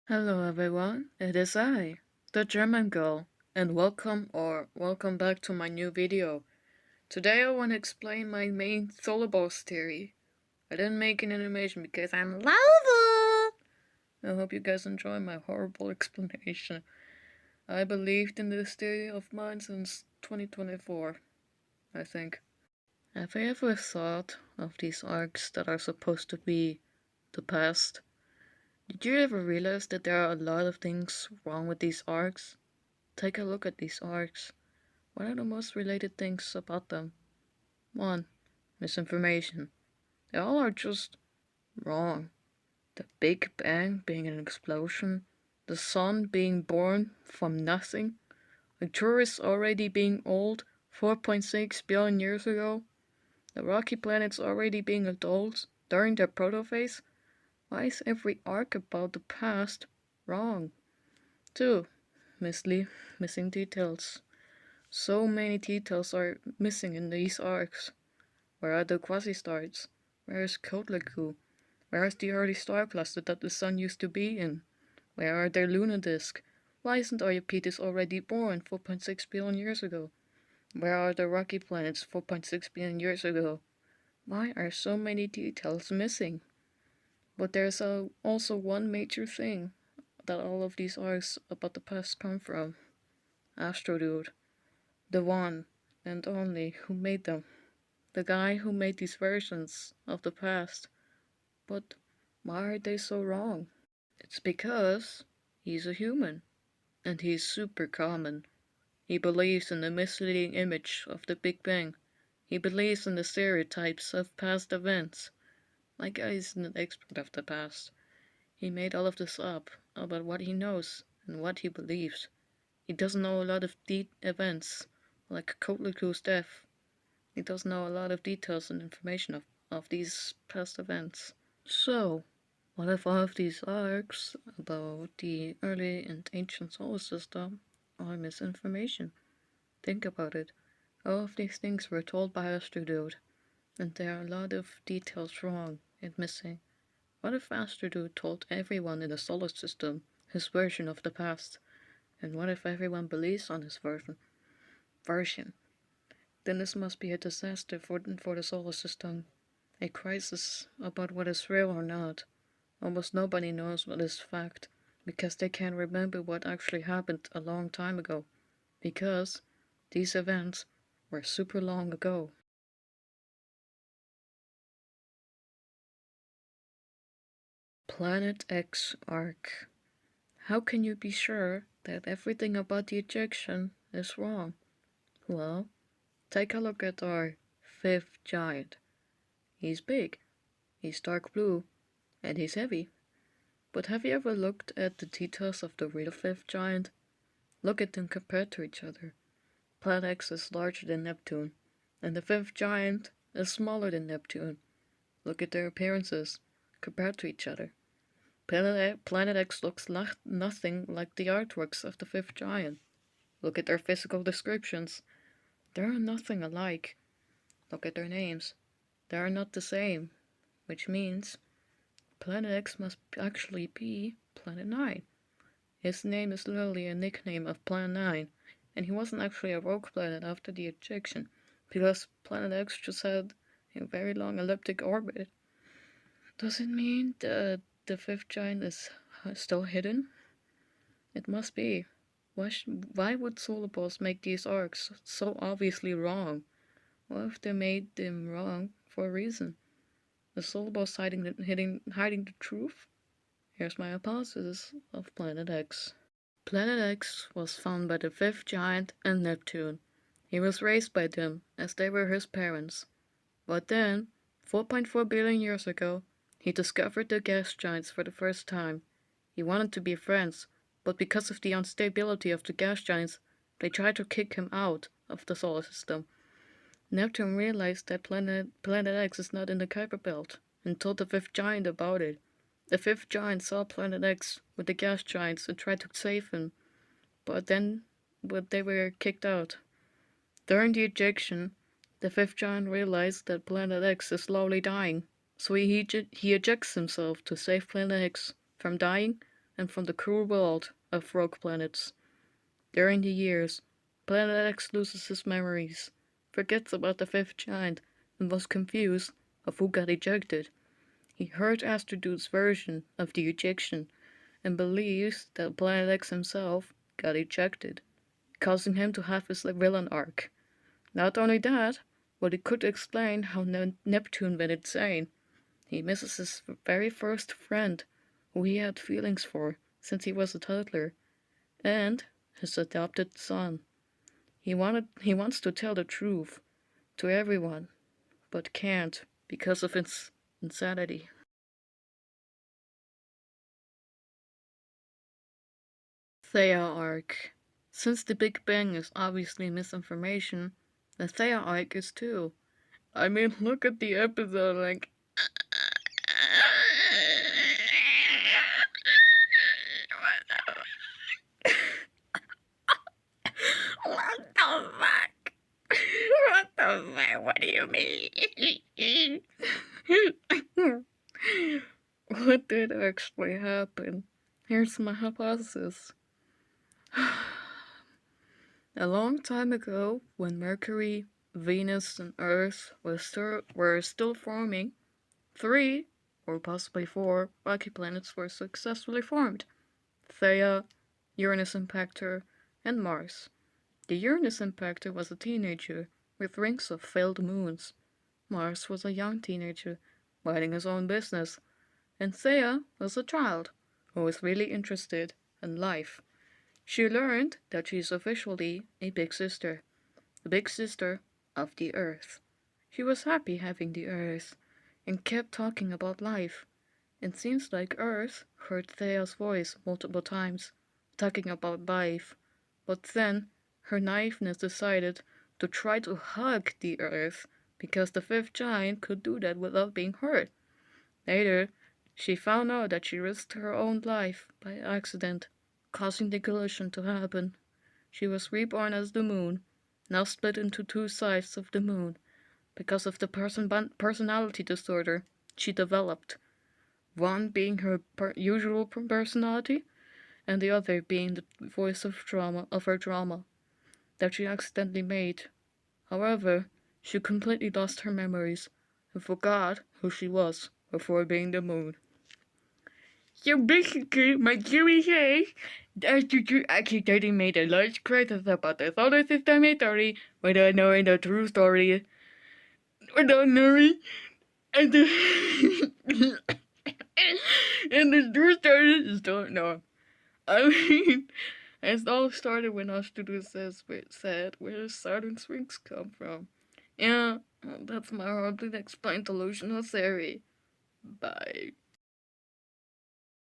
Hello everyone, it is I, the German girl, and welcome back to my new video. Today I want to explain my main Solarballs theory. I didn't make an animation because I'm lava! I hope you guys enjoy my horrible explanation. I believed in this theory of mine since 2024, I think. Have you ever thought of these arcs that are supposed to be the past? Did you ever realize that there are a lot of things wrong with these arcs? Take a look at these arcs. What are the most related things about them? 1. Misinformation. They all are just wrong. The Big Bang being an explosion, the sun being born from nothing, Arcturus already being old 4.6 billion years ago, the rocky planets already being adults during their protophase. Why is every arc about the past wrong? 2. Missing details. So many details are missing in these arcs. Where are the quasi-stars? Where is Kotleku? Where is the early star cluster that the sun used to be in? Where are their lunar disk? Why isn't Eupetes already born 4.6 billion years ago? Where are the rocky planets 4.6 billion years ago? Why are so many details missing? But there's also one major thing that all of these arcs about the past come from. Astrodude. The one and only who made them. The guy who made these versions of the past. But why are they so wrong? It's because he's a human, and he's super common. He believes in the misleading image of the Big Bang. He believes in the stereotypes of past events. My guy isn't an expert of the past. He made all of this up about what he knows and what he believes. He doesn't know a lot of events, like Kotleku's death. He doesn't know a lot of details and information of these past events. So, what if all of these arcs about the early and ancient solar system are misinformation? Think about it. All of these things were told by Astrodude, and there are a lot of details wrong and missing. What if Astrodude told everyone in the solar system his version of the past? And what if everyone believes on his version? Then this must be a disaster for the solar system. A crisis about what is real or not. Almost nobody knows what is fact, because they can't remember what actually happened a long time ago. Because these events were super long ago. Planet X arc. How can you be sure that everything about the ejection is wrong? Well, take a look at our fifth giant. He's big, he's dark blue, and he's heavy. But have you ever looked at the details of the real fifth giant? Look at them compared to each other. Planet X is larger than Neptune, and the fifth giant is smaller than Neptune. Look at their appearances compared to each other. Planet X looks nothing like the artworks of the fifth giant. Look at their physical descriptions. They are nothing alike. Look at their names. They are not the same, which means Planet X must actually be Planet 9. His name is literally a nickname of Planet 9, and he wasn't actually a rogue planet after the ejection, because Planet X just had a very long elliptic orbit. Does it mean that the fifth giant is still hidden? It must be. Why would Solarballs make these arcs so obviously wrong? What if they made them wrong for a reason? Is Solarballs hiding the truth? Here's my hypothesis of Planet X. Planet X was found by the fifth giant and Neptune. He was raised by them as they were his parents. But then, 4.4 billion years ago, he discovered the gas giants for the first time. He wanted to be friends, but because of the instability of the gas giants, they tried to kick him out of the solar system. Neptune realized that Planet X is not in the Kuiper Belt and told the fifth giant about it. The fifth giant saw Planet X with the gas giants and tried to save him, but they were kicked out. During the ejection, the fifth giant realized that Planet X is slowly dying, so he ejects himself to save Planet X from dying and from the cruel world of rogue planets. During the years, Planet X loses his memories, forgets about the fifth giant, and was confused of who got ejected. He heard Astrodude's version of the ejection and believes that Planet X himself got ejected, causing him to have his villain arc. Not only that, but it could explain how Neptune went insane. He misses his very first friend, who he had feelings for since he was a toddler, and his adopted son. He wants to tell the truth to everyone, but can't because of his insanity. Thea arc. Since the Big Bang is obviously misinformation, the Thea arc is too. I mean, look at the episode, like. What the fuck? What the fuck? What do you mean? What did actually happen? Here's my hypothesis. A long time ago, when Mercury, Venus, and Earth were still forming, 3, or possibly 4, rocky planets were successfully formed: Theia, Uranus Impactor, and Mars. The Uranus Impactor was a teenager with rings of failed moons. Mars was a young teenager minding his own business, and Thea was a child who was really interested in life. She learned that she is officially a big sister, the big sister of the Earth. She was happy having the Earth and kept talking about life. It seems like Earth heard Thea's voice multiple times, talking about life, but then her naiveness decided to try to hug the Earth because the fifth giant could do that without being hurt. Later, she found out that she risked her own life by accident, causing the collision to happen. She was reborn as the moon, now split into two sides of the moon because of the personality disorder she developed, one being her usual personality and the other being the voice of her drama that she accidentally made. However, she completely lost her memories and forgot who she was before being the moon. So basically, my theory says that you accidentally made a large crisis about the solar system history without knowing the true story. Without knowing, and the, and the true story is don't know. I mean, it all started when Astrodus said, where does Saturn's rings come from? Yeah, that's my hardly explained delusional theory. Bye.